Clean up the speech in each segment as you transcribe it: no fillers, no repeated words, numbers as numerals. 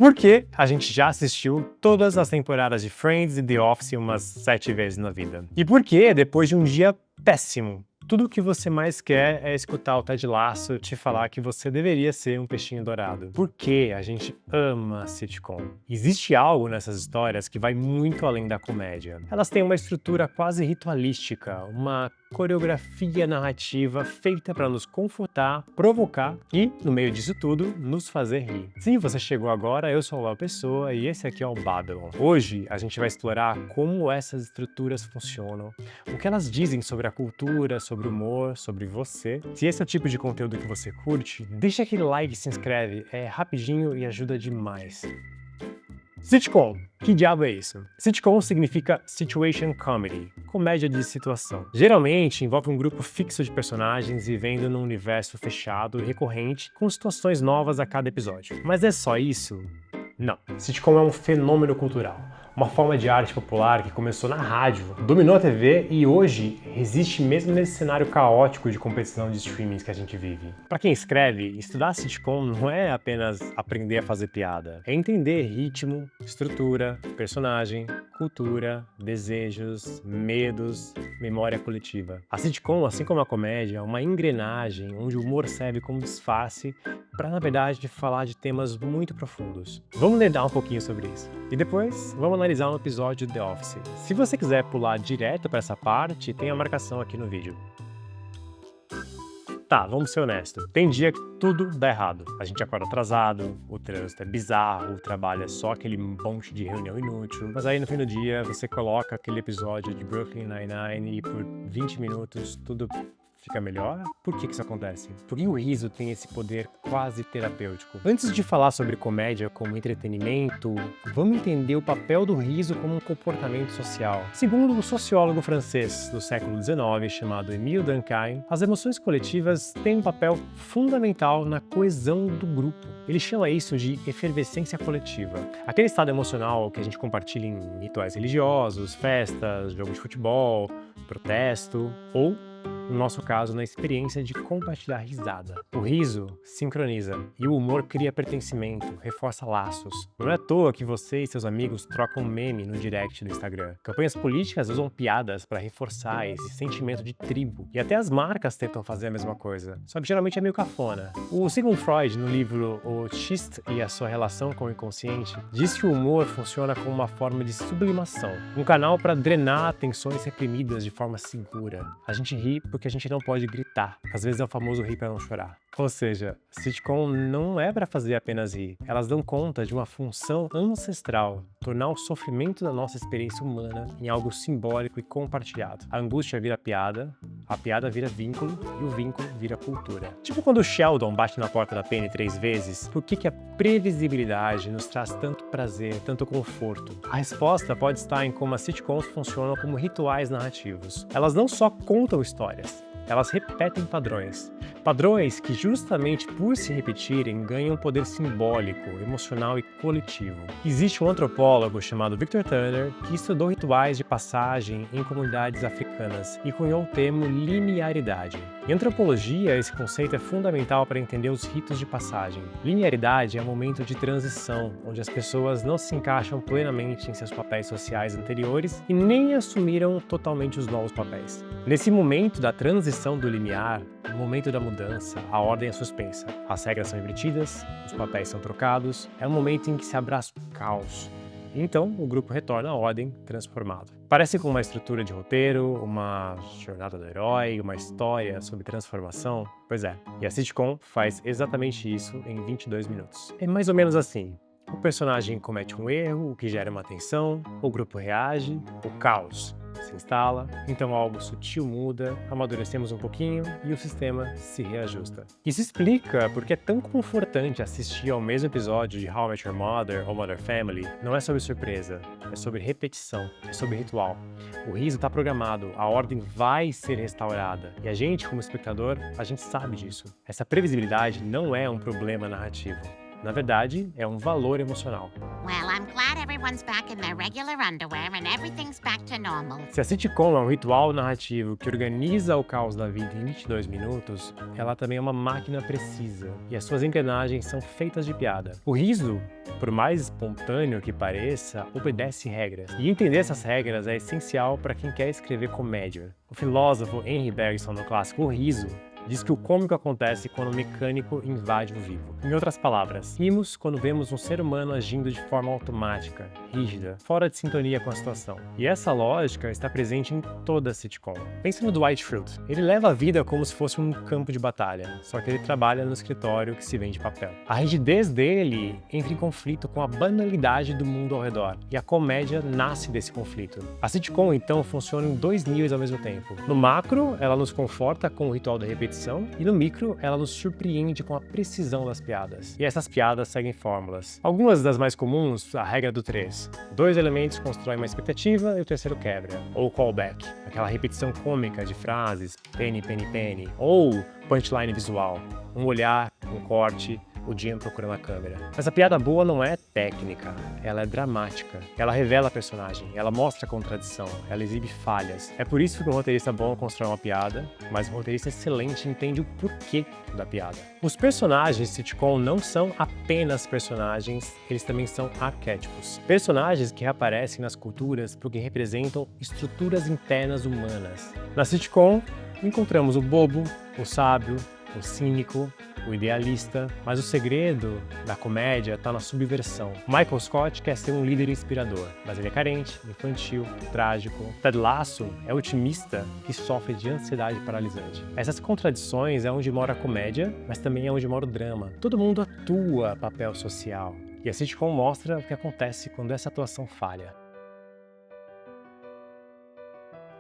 Porque a gente já assistiu todas as temporadas de Friends e The Office umas 7 vezes na vida. E porque, depois de um dia péssimo, tudo o que você mais quer é escutar o Ted Lasso te falar que você deveria ser um peixinho dourado. Porque a gente ama sitcom. Existe algo nessas histórias que vai muito além da comédia. Elas têm uma estrutura quase ritualística, uma coreografia narrativa feita para nos confortar, provocar e, no meio disso tudo, nos fazer rir. Se você chegou agora, eu sou o Léo Pessoa e esse aqui é o Babylon. Hoje a gente vai explorar como essas estruturas funcionam, o que elas dizem sobre a cultura, sobre o humor, sobre você. Se esse é o tipo de conteúdo que você curte, deixa aquele like e se inscreve, é rapidinho e ajuda demais. Sitcom. Que diabo é isso? Sitcom significa situation comedy, comédia de situação. Geralmente envolve um grupo fixo de personagens vivendo num universo fechado e recorrente, com situações novas a cada episódio. Mas é só isso? Não. Sitcom é um fenômeno cultural, uma forma de arte popular que começou na rádio, dominou a TV e hoje resiste mesmo nesse cenário caótico de competição de streamings que a gente vive. Para quem escreve, estudar sitcom não é apenas aprender a fazer piada, é entender ritmo, estrutura, personagem, cultura, desejos, medos, memória coletiva. A sitcom, assim como a comédia, é uma engrenagem onde o humor serve como disfarce para, na verdade, falar de temas muito profundos. Vamos nerdar um pouquinho sobre isso. E depois, vamos analisar um episódio de The Office. Se você quiser pular direto para essa parte, tem a marcação aqui no vídeo. Tá, vamos ser honestos. Tem dia que tudo dá errado. A gente acorda atrasado, o trânsito é bizarro, o trabalho é só aquele monte de reunião inútil. Mas aí no fim do dia você coloca aquele episódio de Brooklyn Nine-Nine e por 20 minutos tudo fica melhor? Por que isso acontece? Por que o riso tem esse poder quase terapêutico? Antes de falar sobre comédia como entretenimento, vamos entender o papel do riso como um comportamento social. Segundo o sociólogo francês do século XIX, chamado Émile Durkheim, as emoções coletivas têm um papel fundamental na coesão do grupo. Ele chama isso de efervescência coletiva. Aquele estado emocional que a gente compartilha em rituais religiosos, festas, jogo de futebol, protesto ou, no nosso caso, na experiência de compartilhar risada. O riso sincroniza e o humor cria pertencimento, reforça laços. Não é à toa que você e seus amigos trocam meme no direct do Instagram. Campanhas políticas usam piadas para reforçar esse sentimento de tribo. E até as marcas tentam fazer a mesma coisa, só que geralmente é meio cafona. O Sigmund Freud, no livro O Xiste e a sua relação com o inconsciente, diz que o humor funciona como uma forma de sublimação, um canal para drenar tensões reprimidas de forma segura. A gente ri porque a gente não pode gritar. Às vezes é o famoso rir para não chorar. Ou seja, sitcom não é para fazer apenas rir. Elas dão conta de uma função ancestral, tornar o sofrimento da nossa experiência humana em algo simbólico e compartilhado. A angústia vira piada, a piada vira vínculo e o vínculo vira cultura. Tipo quando o Sheldon bate na porta da Penny 3 vezes, por que a previsibilidade nos traz tanto prazer, tanto conforto? A resposta pode estar em como as sitcoms funcionam como rituais narrativos. Elas não só contam histórias, elas repetem padrões. Padrões que, justamente por se repetirem, ganham poder simbólico, emocional e coletivo. Existe um antropólogo chamado Victor Turner que estudou rituais de passagem em comunidades africanas e cunhou o termo linearidade. Em antropologia, esse conceito é fundamental para entender os ritos de passagem. Linearidade é um momento de transição, onde as pessoas não se encaixam plenamente em seus papéis sociais anteriores e nem assumiram totalmente os novos papéis. Nesse momento da transição do limiar, no momento da mudança, a ordem é suspensa. As regras são invertidas, os papéis são trocados, é um momento em que se abraça o caos. Então, o grupo retorna à ordem transformado. Parece com uma estrutura de roteiro, uma jornada do herói, uma história sobre transformação? Pois é, e a sitcom faz exatamente isso em 22 minutos. É mais ou menos assim. O personagem comete um erro, o que gera uma tensão, o grupo reage, o caos se instala, então algo sutil muda, amadurecemos um pouquinho e o sistema se reajusta. Isso explica porque é tão confortante assistir ao mesmo episódio de How I Met Your Mother ou Modern Family. Não é sobre surpresa, é sobre repetição, é sobre ritual. O riso está programado, a ordem vai ser restaurada e a gente, como espectador, a gente sabe disso. Essa previsibilidade não é um problema narrativo. Na verdade, é um valor emocional. Well, I'm glad everyone's back in their regular underwear and everything's back to normal. Se a sitcom é um ritual narrativo que organiza o caos da vida em 22 minutos, ela também é uma máquina precisa, e as suas engrenagens são feitas de piada. O riso, por mais espontâneo que pareça, obedece regras. E entender essas regras é essencial para quem quer escrever comédia. O filósofo Henry Bergson, no clássico O Riso, diz que o cômico acontece quando o mecânico invade o vivo. Em outras palavras, rimos quando vemos um ser humano agindo de forma automática, rígida, fora de sintonia com a situação. E essa lógica está presente em toda a sitcom. Pense no Dwight Schrute. Ele leva a vida como se fosse um campo de batalha, só que ele trabalha no escritório que se vende papel. A rigidez dele entra em conflito com a banalidade do mundo ao redor, e a comédia nasce desse conflito. A sitcom, então, funciona em dois níveis ao mesmo tempo. No macro, ela nos conforta com o ritual da repetição, e no micro, ela nos surpreende com a precisão das piadas. E essas piadas seguem fórmulas. Algumas das mais comuns, a regra do 3. 2 elementos constroem uma expectativa e o terceiro quebra. Ou callback, aquela repetição cômica de frases, penny, penny, penny. Ou punchline visual, um olhar, um corte, o Jim procurando a câmera. Mas a piada boa não é técnica, ela é dramática. Ela revela a personagem, ela mostra a contradição, ela exibe falhas. É por isso que o roteirista bom constrói uma piada, mas o roteirista excelente entende o porquê da piada. Os personagens de sitcom não são apenas personagens, eles também são arquétipos. Personagens que reaparecem nas culturas porque representam estruturas internas humanas. Na sitcom, encontramos o bobo, o sábio, o cínico, o idealista, mas o segredo da comédia está na subversão. Michael Scott quer ser um líder inspirador, mas ele é carente, infantil, trágico. Ted Lasso é otimista que sofre de ansiedade paralisante. Essas contradições é onde mora a comédia, mas também é onde mora o drama. Todo mundo atua papel social, e a sitcom mostra o que acontece quando essa atuação falha.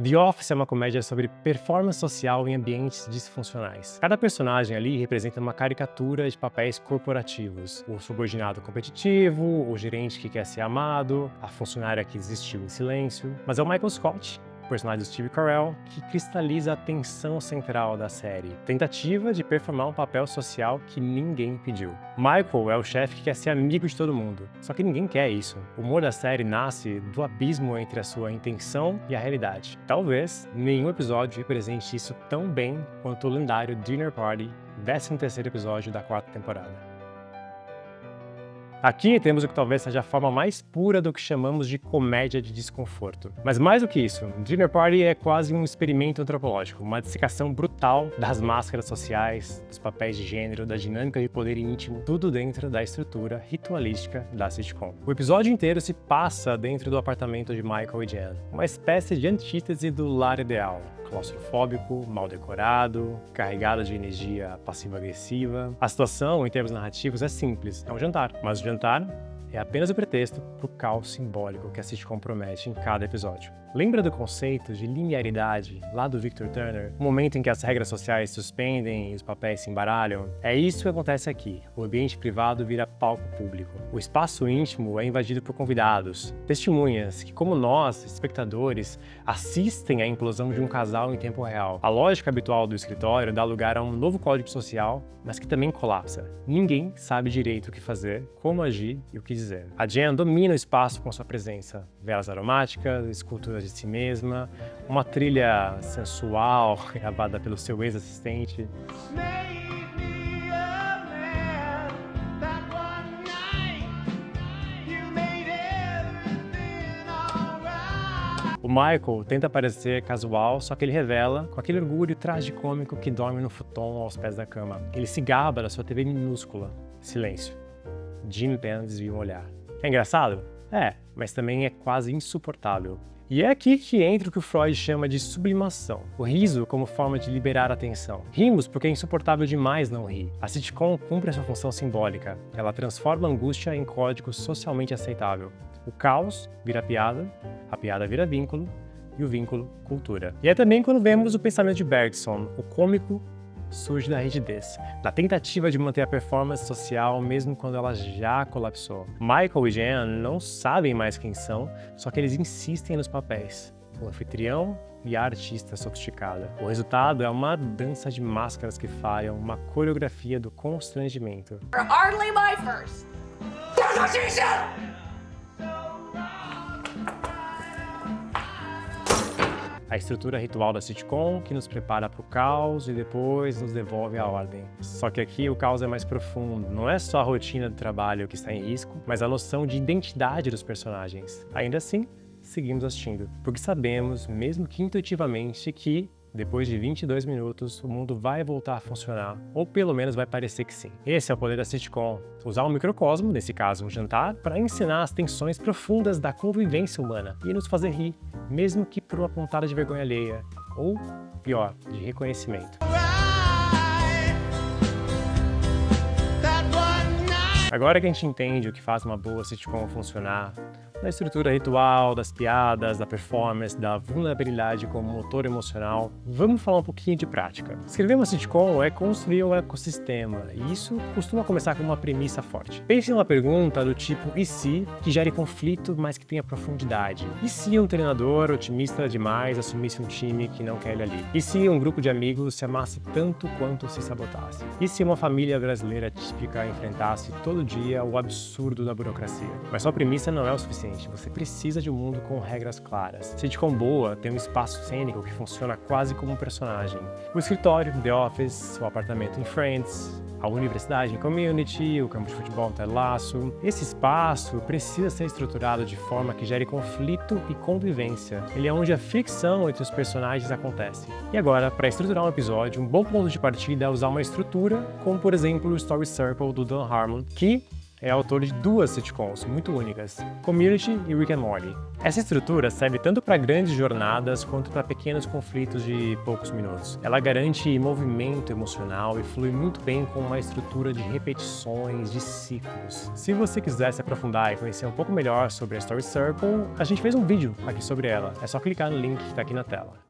The Office é uma comédia sobre performance social em ambientes disfuncionais. Cada personagem ali representa uma caricatura de papéis corporativos. O subordinado competitivo, o gerente que quer ser amado, a funcionária que desistiu em silêncio. Mas é o Michael Scott, o personagem do Steve Carell, que cristaliza a tensão central da série. Tentativa de performar um papel social que ninguém pediu. Michael é o chefe que quer ser amigo de todo mundo, só que ninguém quer isso. O humor da série nasce do abismo entre a sua intenção e a realidade. Talvez nenhum episódio represente isso tão bem quanto o lendário Dinner Party, 13º episódio da 4ª temporada. Aqui temos o que talvez seja a forma mais pura do que chamamos de comédia de desconforto. Mas mais do que isso, Dinner Party é quase um experimento antropológico, uma dissecação brutal das máscaras sociais, dos papéis de gênero, da dinâmica de poder íntimo, tudo dentro da estrutura ritualística da sitcom. O episódio inteiro se passa dentro do apartamento de Michael e Jen, uma espécie de antítese do lar ideal. Claustrofóbico, mal decorado, carregado de energia passiva-agressiva. A situação, em termos narrativos, é simples, é um jantar, mas o jantar é apenas o pretexto para o caos simbólico que a sitcom promete em cada episódio. Lembra do conceito de linearidade lá do Victor Turner? O momento em que as regras sociais se suspendem e os papéis se embaralham? É isso que acontece aqui. O ambiente privado vira palco público. O espaço íntimo é invadido por convidados, testemunhas que, como nós, espectadores, assistem à implosão de um casal em tempo real. A lógica habitual do escritório dá lugar a um novo código social, mas que também colapsa. Ninguém sabe direito o que fazer, como agir e o que dizer. A Jen domina o espaço com sua presença. Velas aromáticas, esculturas de si mesma, uma trilha sensual gravada pelo seu ex-assistente. O Michael tenta parecer casual, só que ele revela com aquele orgulho tragicômico que dorme no futon aos pés da cama. Ele se gaba da sua TV minúscula. Silêncio. Jim Penn desvia um olhar. É engraçado? É, mas também é quase insuportável. E é aqui que entra o que o Freud chama de sublimação, o riso como forma de liberar a tensão. Rimos porque é insuportável demais não rir. A sitcom cumpre a sua função simbólica. Ela transforma a angústia em código socialmente aceitável. O caos vira piada, a piada vira vínculo e o vínculo cultura. E é também quando vemos o pensamento de Bergson, o cômico surge da rigidez, da tentativa de manter a performance social mesmo quando ela já colapsou. Michael e Jen não sabem mais quem são, só que eles insistem nos papéis. O anfitrião, e artista sofisticada. O resultado é uma dança de máscaras que falham, uma coreografia do constrangimento. Hardly my first. A estrutura ritual da sitcom que nos prepara para o caos e depois nos devolve à ordem. Só que aqui o caos é mais profundo. Não é só a rotina do trabalho que está em risco, mas a noção de identidade dos personagens. Ainda assim, seguimos assistindo, porque sabemos, mesmo que intuitivamente, que depois de 22 minutos, o mundo vai voltar a funcionar, ou pelo menos vai parecer que sim. Esse é o poder da sitcom, usar um microcosmo, nesse caso um jantar, para ensinar as tensões profundas da convivência humana e nos fazer rir, mesmo que por uma pontada de vergonha alheia, ou, pior, de reconhecimento. Agora que a gente entende o que faz uma boa sitcom funcionar, da estrutura ritual, das piadas, da performance, da vulnerabilidade como motor emocional, vamos falar um pouquinho de prática. Escrever uma sitcom é construir um ecossistema, e isso costuma começar com uma premissa forte. Pense em uma pergunta do tipo e se, que gere conflito, mas que tenha profundidade. E se um treinador otimista demais assumisse um time que não quer ele ali? E se um grupo de amigos se amasse tanto quanto se sabotasse? E se uma família brasileira típica enfrentasse todo dia o absurdo da burocracia? Mas só a premissa não é o suficiente. Você precisa de um mundo com regras claras. Sitcom boa tem um espaço cênico que funciona quase como um personagem. O escritório, The Office, o apartamento em Friends, a universidade em Community, o campo de futebol em Ted Lasso. Esse espaço precisa ser estruturado de forma que gere conflito e convivência. Ele é onde a fricção entre os personagens acontece. E agora, para estruturar um episódio, um bom ponto de partida é usar uma estrutura, como por exemplo o Story Circle do Dan Harmon, que é autor de duas sitcoms muito únicas, Community e Rick and Morty. Essa estrutura serve tanto para grandes jornadas quanto para pequenos conflitos de poucos minutos. Ela garante movimento emocional e flui muito bem com uma estrutura de repetições, de ciclos. Se você quiser se aprofundar e conhecer um pouco melhor sobre a Story Circle, a gente fez um vídeo aqui sobre ela. É só clicar no link que está aqui na tela.